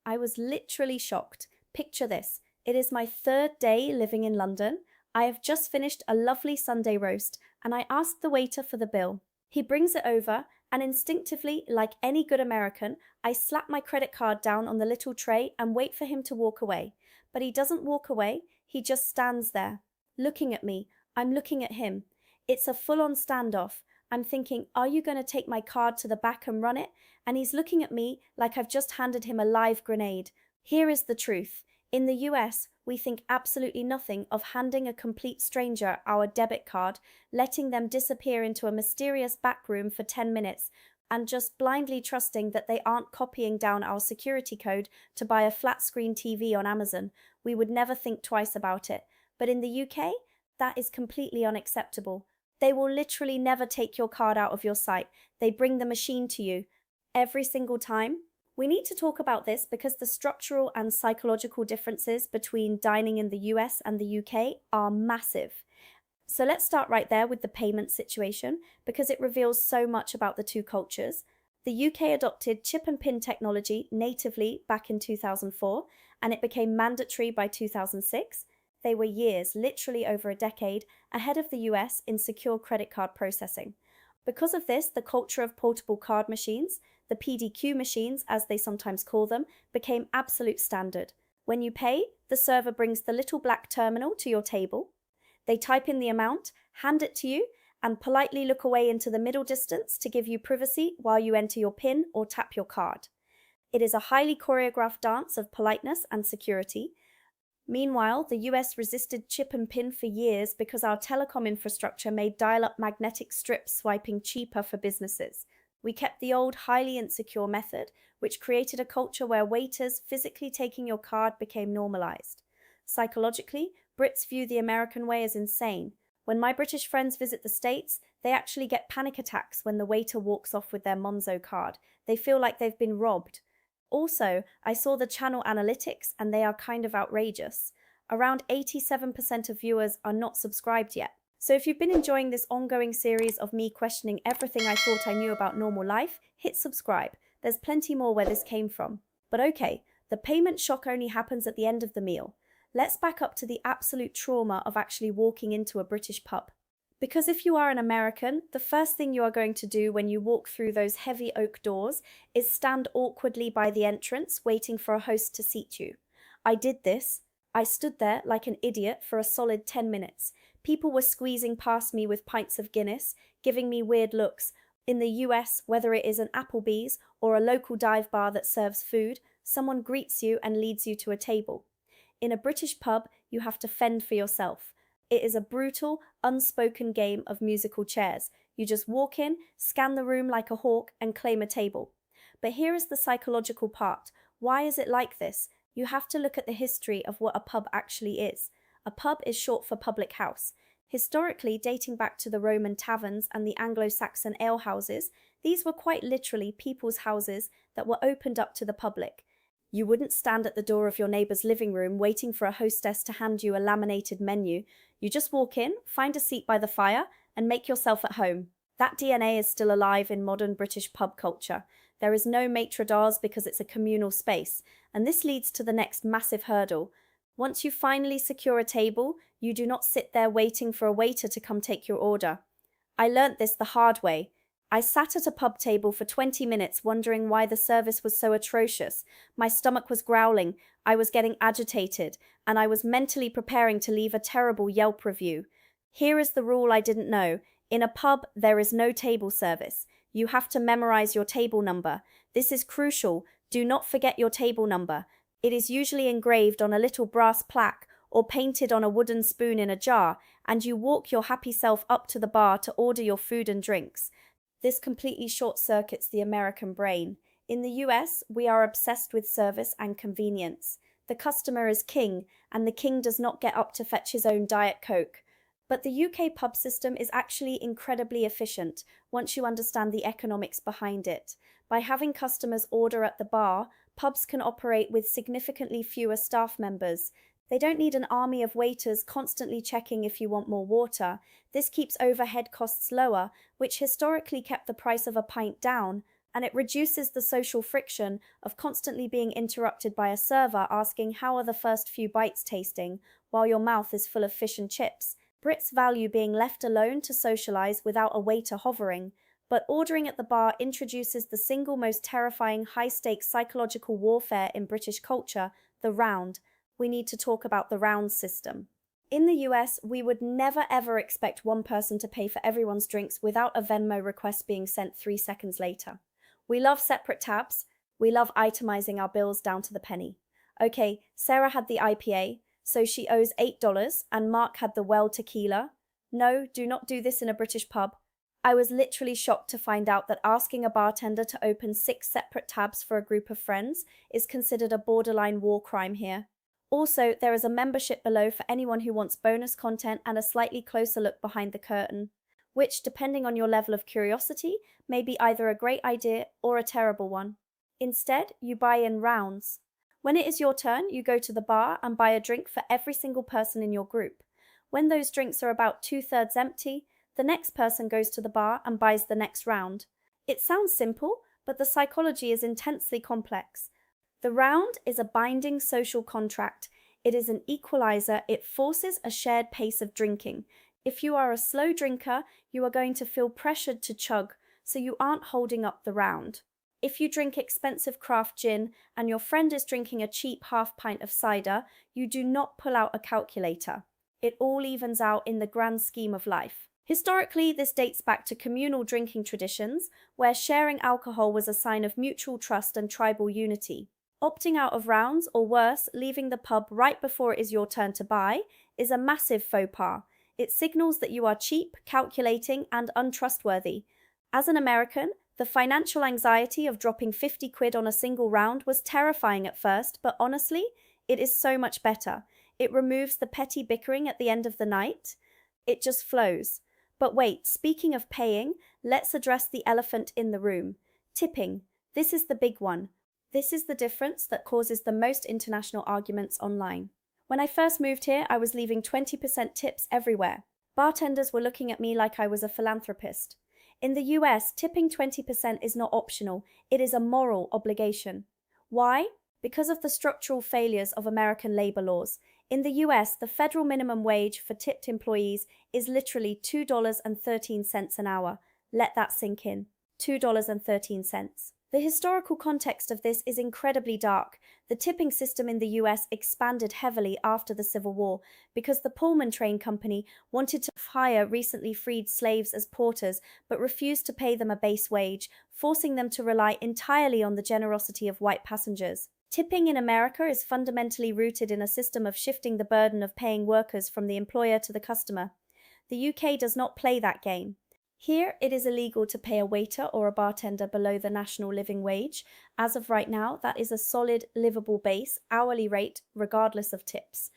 I was literally shocked. Picture this. It is my third day living in London. I have just finished a lovely Sunday roast, and I asked the waiter for the bill. He brings it over, and instinctively, like any good American, I slap my credit card down on the little tray and wait for him to walk away. But he doesn't walk away, he just stands there, looking at me. I'm looking at him. It's a full-on standoff. I'm thinking, are you going to take my card to the back and run it? And he's looking at me like I've just handed him a live grenade. Here is the truth. In the US, we think absolutely nothing of handing a complete stranger our debit card, letting them disappear into a mysterious back room for 10 minutes, and just blindly trusting that they aren't copying down our security code to buy a flat screen TV on Amazon. We would never think twice about it. But in the UK, that is completely unacceptable. They will literally never take your card out of your sight. They bring the machine to you every single time. We need to talk about this because the structural and psychological differences between dining in the US and the UK are massive. So let's start right there with the payment situation because it reveals so much about the two cultures. The UK adopted chip and pin technology natively back in 2004, and it became mandatory by 2006. They were years, literally over a decade, ahead of the US in secure credit card processing. Because of this, the culture of portable card machines, the PDQ machines as they sometimes call them, became absolute standard. When you pay, the server brings the little black terminal to your table. They type in the amount, hand it to you, and politely look away into the middle distance to give you privacy while you enter your PIN or tap your card. It is a highly choreographed dance of politeness and security. Meanwhile, the US resisted chip and pin for years because our telecom infrastructure made dial-up magnetic strip swiping cheaper for businesses. We kept the old, highly insecure method, which created a culture where waiters physically taking your card became normalized. Psychologically, Brits view the American way as insane. When my British friends visit the States, they actually get panic attacks when the waiter walks off with their Monzo card. They feel like they've been robbed. Also, I saw the channel analytics and they are kind of outrageous. Around 87% of viewers are not subscribed yet. So if you've been enjoying this ongoing series of me questioning everything I thought I knew about normal life, hit subscribe. There's plenty more where this came from. But okay, the payment shock only happens at the end of the meal. Let's back up to the absolute trauma of actually walking into a British pub. Because if you are an American, the first thing you are going to do when you walk through those heavy oak doors is stand awkwardly by the entrance, waiting for a host to seat you. I did this. I stood there like an idiot for a solid 10 minutes. People were squeezing past me with pints of Guinness, giving me weird looks. In the US, whether it is an Applebee's or a local dive bar that serves food, someone greets you and leads you to a table. In a British pub, you have to fend for yourself. It is a brutal, unspoken game of musical chairs. You just walk in, scan the room like a hawk, and claim a table. But here is the psychological part. Why is it like this? You have to look at the history of what a pub actually is. A pub is short for public house. Historically, dating back to the Roman taverns and the Anglo-Saxon alehouses, these were quite literally people's houses that were opened up to the public. You wouldn't stand at the door of your neighbour's living room waiting for a hostess to hand you a laminated menu. You just walk in, find a seat by the fire, and make yourself at home. That DNA is still alive in modern British pub culture. There is no maitre d'armes because it's a communal space, and this leads to the next massive hurdle. Once you finally secure a table, you do not sit there waiting for a waiter to come take your order. I learnt this the hard way. I sat at a pub table for 20 minutes wondering why the service was so atrocious. My stomach was growling, I was getting agitated, and I was mentally preparing to leave a terrible Yelp review. Here is the rule I didn't know. In a pub, there is no table service. You have to memorize your table number. This is crucial. Do not forget your table number. It is usually engraved on a little brass plaque or painted on a wooden spoon in a jar, and you walk your happy self up to the bar to order your food and drinks. This completely short-circuits the American brain. In the US, we are obsessed with service and convenience. The customer is king, and the king does not get up to fetch his own Diet Coke. But the UK pub system is actually incredibly efficient once you understand the economics behind it. By having customers order at the bar, pubs can operate with significantly fewer staff members. They don't need an army of waiters constantly checking if you want more water. This keeps overhead costs lower, which historically kept the price of a pint down. and it reduces the social friction of constantly being interrupted by a server asking how are the first few bites tasting while your mouth is full of fish and chips. Brits value being left alone to socialize without a waiter hovering, but ordering at the bar introduces the single most terrifying high-stakes psychological warfare in British culture, the round. We need to talk about the round system. In the US, we would never ever expect one person to pay for everyone's drinks without a Venmo request being sent 3 seconds later. We love separate tabs. We love itemizing our bills down to the penny. Okay, Sarah had the IPA, so she owes $8, and Mark had the well tequila. No, do not do this in a British pub. I was literally shocked to find out that asking a bartender to open 6 separate tabs for a group of friends is considered a borderline war crime here. Also, there is a membership below for anyone who wants bonus content and a slightly closer look behind the curtain, which, depending on your level of curiosity, may be either a great idea or a terrible one. Instead, you buy in rounds. When it is your turn, you go to the bar and buy a drink for every single person in your group. When those drinks are about 2/3 empty, the next person goes to the bar and buys the next round. It sounds simple, but the psychology is intensely complex. The round is a binding social contract. It is an equalizer. It forces a shared pace of drinking. If you are a slow drinker, you are going to feel pressured to chug, so you aren't holding up the round. If you drink expensive craft gin and your friend is drinking a cheap half pint of cider, you do not pull out a calculator. It all evens out in the grand scheme of life. Historically, this dates back to communal drinking traditions, where sharing alcohol was a sign of mutual trust and tribal unity. Opting out of rounds, or worse, leaving the pub right before it is your turn to buy, is a massive faux pas. It signals that you are cheap, calculating, and untrustworthy. As an American, the financial anxiety of dropping 50 quid on a single round was terrifying at first, but honestly, it is so much better. It removes the petty bickering at the end of the night. It just flows. But wait, speaking of paying, let's address the elephant in the room. Tipping. This is the big one. This is the difference that causes the most international arguments online. When I first moved here, I was leaving 20% tips everywhere. Bartenders were looking at me like I was a philanthropist. In the US, tipping 20% is not optional, it is a moral obligation. Why? Because of the structural failures of American labor laws. In the US, the federal minimum wage for tipped employees is literally $2.13 an hour. Let that sink in. $2.13. The historical context of this is incredibly dark. The tipping system in the US expanded heavily after the Civil War because the Pullman Train Company wanted to hire recently freed slaves as porters but refused to pay them a base wage, forcing them to rely entirely on the generosity of white passengers. Tipping in America is fundamentally rooted in a system of shifting the burden of paying workers from the employer to the customer. The UK does not play that game. Here, it is illegal to pay a waiter or a bartender below the national living wage. As of right now, that is a solid, livable base, hourly rate, regardless of tips.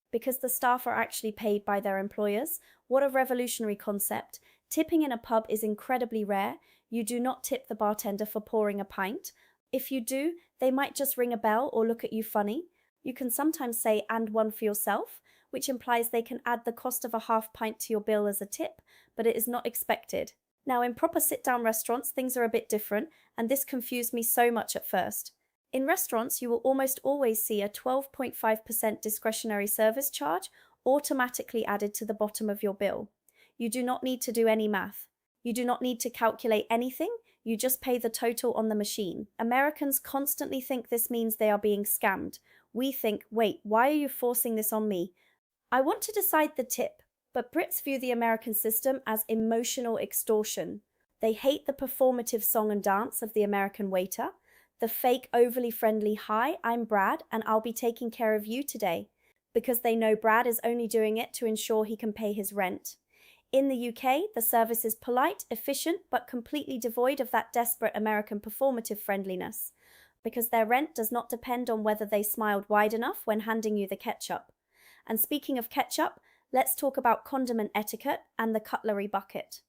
Because the staff are actually paid by their employers. What a revolutionary concept. Tipping in a pub is incredibly rare. You do not tip the bartender for pouring a pint. If you do, they might just ring a bell or look at you funny. You can sometimes say, "and one for yourself," which implies they can add the cost of a half pint to your bill as a tip, but it is not expected. Now, in proper sit-down restaurants, things are a bit different, and this confused me so much at first. In restaurants, you will almost always see a 12.5% discretionary service charge automatically added to the bottom of your bill. You do not need to do any math. You do not need to calculate anything. You just pay the total on the machine. Americans constantly think this means they are being scammed. We think, wait, why are you forcing this on me? I want to decide the tip, but Brits view the American system as emotional extortion. They hate the performative song and dance of the American waiter, the fake overly friendly, "Hi, I'm Brad, and I'll be taking care of you today," because they know Brad is only doing it to ensure he can pay his rent. In the UK, the service is polite, efficient, but completely devoid of that desperate American performative friendliness, because their rent does not depend on whether they smiled wide enough when handing you the ketchup. And speaking of ketchup, let's talk about condiment etiquette and the cutlery bucket.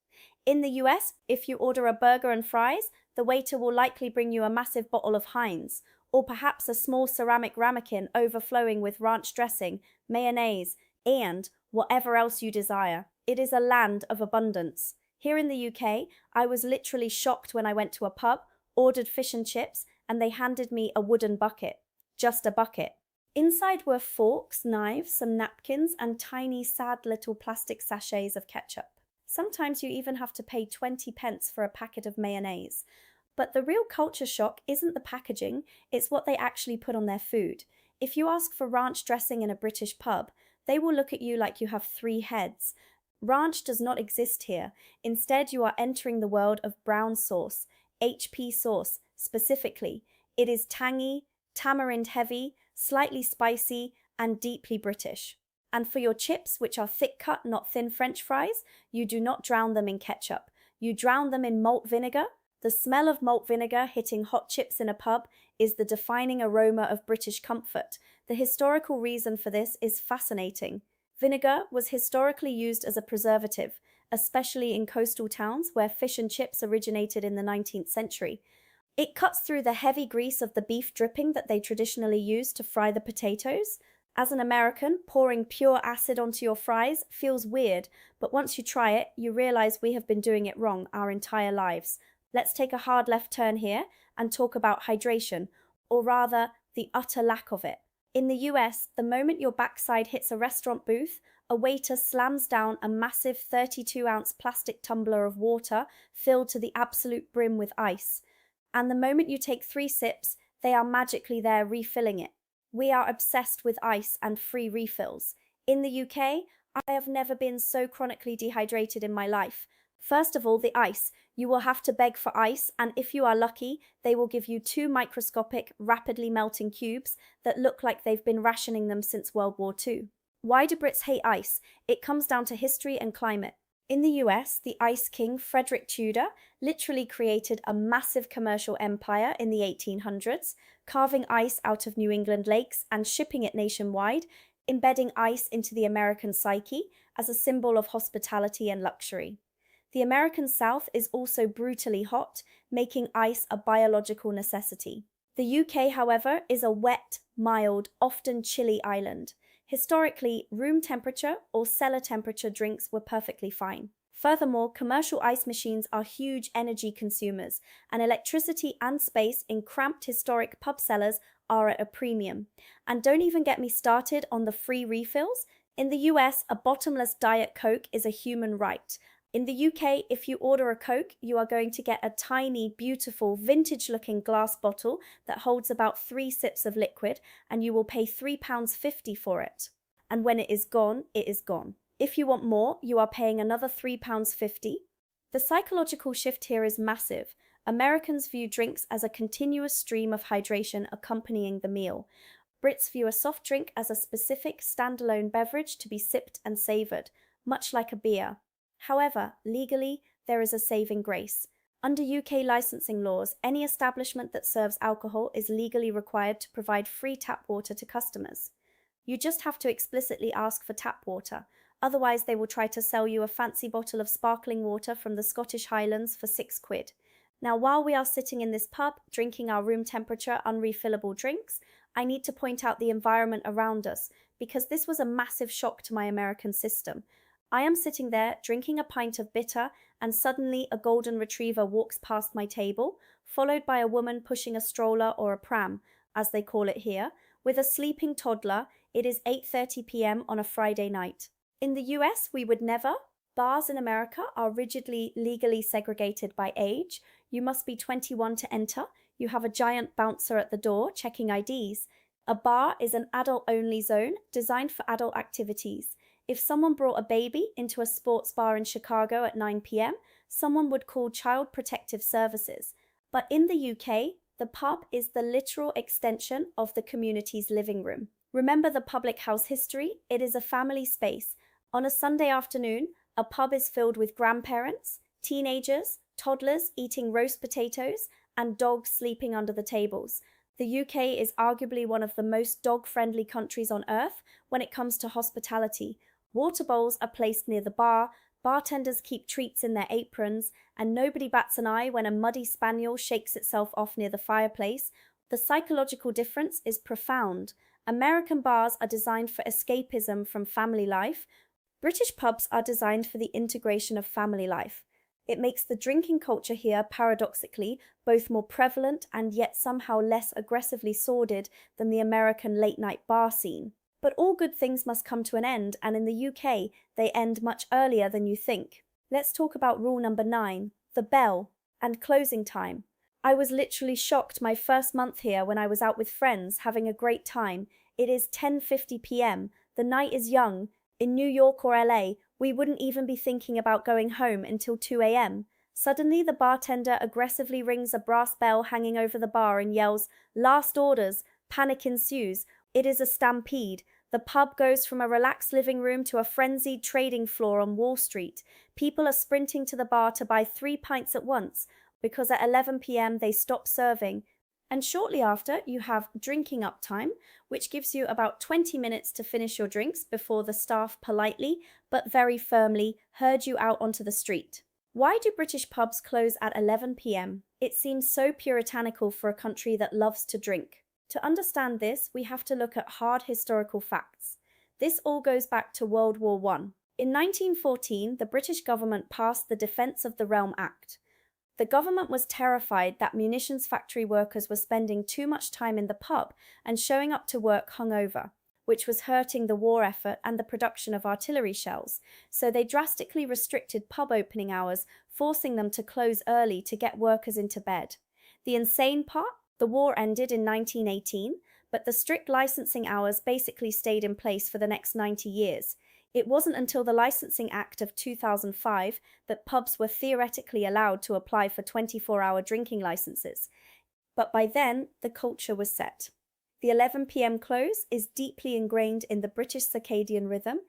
In the US, if you order a burger and fries, the waiter will likely bring you a massive bottle of Heinz, or perhaps a small ceramic ramekin overflowing with ranch dressing, mayonnaise, and whatever else you desire. It is a land of abundance. Here in the UK, I was literally shocked when I went to a pub. ordered fish and chips, and they handed me a wooden bucket. Just a bucket. Inside were forks, knives, some napkins, and tiny, sad little plastic sachets of ketchup. Sometimes you even have to pay 20 pence for a packet of mayonnaise. But the real culture shock isn't the packaging, it's what they actually put on their food. If you ask for ranch dressing in a British pub, they will look at you like you have three heads. Ranch does not exist here. Instead, you are entering the world of brown sauce, HP sauce specifically. It is tangy, tamarind heavy, slightly spicy, and deeply British. And for your chips, which are thick cut, not thin French fries, you do not drown them in ketchup. You drown them in malt vinegar. The smell of malt vinegar hitting hot chips in a pub is the defining aroma of British comfort. The historical reason for this is fascinating. Vinegar was historically used as a preservative, especially in coastal towns where fish and chips originated in the 19th century. It cuts through the heavy grease of the beef dripping that they traditionally use to fry the potatoes. As an American, pouring pure acid onto your fries feels weird, but once you try it, you realize we have been doing it wrong our entire lives. Let's take a hard left turn here and talk about hydration, or rather, the utter lack of it. In the US, the moment your backside hits a restaurant booth, a waiter slams down a massive 32-ounce plastic tumbler of water filled to the absolute brim with ice. And the moment you take 3 sips, they are magically there refilling it. We are obsessed with ice and free refills. In the UK, I have never been so chronically dehydrated in my life. First of all, the ice. You will have to beg for ice, and if you are lucky, they will give you 2 microscopic, rapidly melting cubes that look like they've been rationing them since World War II. Why do Brits hate ice? It comes down to history and climate. In the US, the Ice King Frederick Tudor literally created a massive commercial empire in the 1800s, carving ice out of New England lakes and shipping it nationwide, embedding ice into the American psyche as a symbol of hospitality and luxury. The American South is also brutally hot, making ice a biological necessity. The UK, however, is a wet, mild, often chilly island. Historically, room temperature or cellar temperature drinks were perfectly fine. Furthermore, commercial ice machines are huge energy consumers, and electricity and space in cramped historic pub cellars are at a premium. And don't even get me started on the free refills. In the US, a bottomless Diet Coke is a human right. In the UK, if you order a Coke, you are going to get a tiny, beautiful, vintage-looking glass bottle that holds about 3 sips of liquid, and you will pay £3.50 for it. And when it is gone, it is gone. If you want more, you are paying another £3.50. The psychological shift here is massive. Americans view drinks as a continuous stream of hydration accompanying the meal. Brits view a soft drink as a specific, standalone beverage to be sipped and savoured, much like a beer. However, legally, there is a saving grace. Under UK licensing laws, any establishment that serves alcohol is legally required to provide free tap water to customers. You just have to explicitly ask for tap water, otherwise they will try to sell you a fancy bottle of sparkling water from the Scottish Highlands for £6. Now, while we are sitting in this pub, drinking our room temperature, unrefillable drinks, I need to point out the environment around us, because this was a massive shock to my American system. I am sitting there drinking a pint of bitter, and suddenly a golden retriever walks past my table, followed by a woman pushing a stroller or a pram, as they call it here, with a sleeping toddler. It is 8:30 p.m. on a Friday night. In the US, we would never. Bars in America are rigidly legally segregated by age. You must be 21 to enter. You have a giant bouncer at the door checking IDs. A bar is an adult-only zone designed for adult activities. If someone brought a baby into a sports bar in Chicago at 9 p.m., someone would call Child Protective Services. But in the UK, the pub is the literal extension of the community's living room. Remember the public house history? It is a family space. On a Sunday afternoon, a pub is filled with grandparents, teenagers, toddlers eating roast potatoes, and dogs sleeping under the tables. The UK is arguably one of the most dog-friendly countries on earth when it comes to hospitality. Water bowls are placed near the bar, bartenders keep treats in their aprons, and nobody bats an eye when a muddy spaniel shakes itself off near the fireplace. The psychological difference is profound. American bars are designed for escapism from family life. British pubs are designed for the integration of family life. It makes the drinking culture here, paradoxically, both more prevalent and yet somehow less aggressively sordid than the American late-night bar scene. But all good things must come to an end, and in the UK, they end much earlier than you think. Let's talk about rule number 9, the bell, and closing time. I was literally shocked my first month here when I was out with friends having a great time. It is 10:50 p.m. The night is young. In New York or LA, we wouldn't even be thinking about going home until 2 a.m. Suddenly, the bartender aggressively rings a brass bell hanging over the bar and yells, "Last orders!" Panic ensues. It is a stampede. The pub goes from a relaxed living room to a frenzied trading floor on Wall Street. People are sprinting to the bar to buy 3 pints at once, because at 11 p.m. they stop serving. And shortly after, you have drinking up time, which gives you about 20 minutes to finish your drinks before the staff politely, but very firmly, herd you out onto the street. Why do British pubs close at 11 p.m.? It seems so puritanical for a country that loves to drink. To understand this, we have to look at hard historical facts. This all goes back to World War I. In 1914, the British government passed the Defence of the Realm Act. The government was terrified that munitions factory workers were spending too much time in the pub and showing up to work hungover, which was hurting the war effort and the production of artillery shells, so they drastically restricted pub opening hours, forcing them to close early to get workers into bed. The insane part? The war ended in 1918, but the strict licensing hours basically stayed in place for the next 90 years. It wasn't until the Licensing Act of 2005 that pubs were theoretically allowed to apply for 24-hour drinking licenses. But by then, the culture was set. The 11 p.m. close is deeply ingrained in the British circadian rhythm.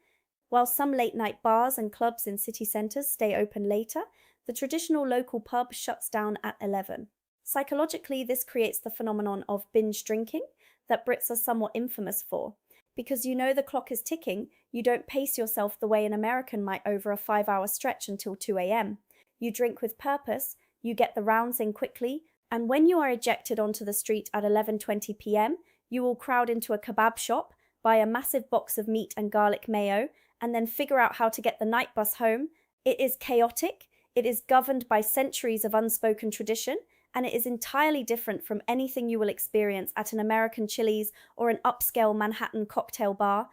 While some late-night bars and clubs in city centres stay open later, the traditional local pub shuts down at 11. Psychologically, this creates the phenomenon of binge drinking that Brits are somewhat infamous for. Because you know the clock is ticking, you don't pace yourself the way an American might over a 5-hour stretch until 2 a.m. You drink with purpose, you get the rounds in quickly, and when you are ejected onto the street at 11:20 p.m., you will crowd into a kebab shop, buy a massive box of meat and garlic mayo, and then figure out how to get the night bus home. It is chaotic, it is governed by centuries of unspoken tradition, and it is entirely different from anything you will experience at an American Chili's or an upscale Manhattan cocktail bar.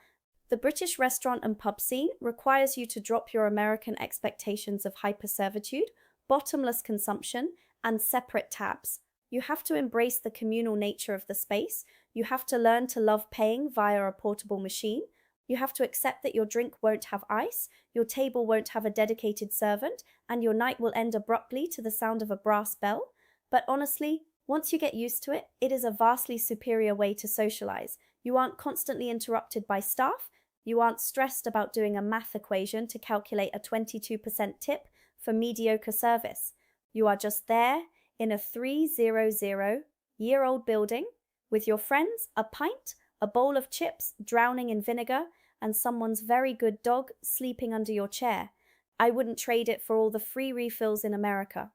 The British restaurant and pub scene requires you to drop your American expectations of hyper-servitude, bottomless consumption, and separate tabs. You have to embrace the communal nature of the space. You have to learn to love paying via a portable machine. You have to accept that your drink won't have ice, your table won't have a dedicated servant, and your night will end abruptly to the sound of a brass bell. But honestly, once you get used to it, it is a vastly superior way to socialize. You aren't constantly interrupted by staff. You aren't stressed about doing a math equation to calculate a 22% tip for mediocre service. You are just there in a 300-year-old building with your friends, a pint, a bowl of chips drowning in vinegar, and someone's very good dog sleeping under your chair. I wouldn't trade it for all the free refills in America.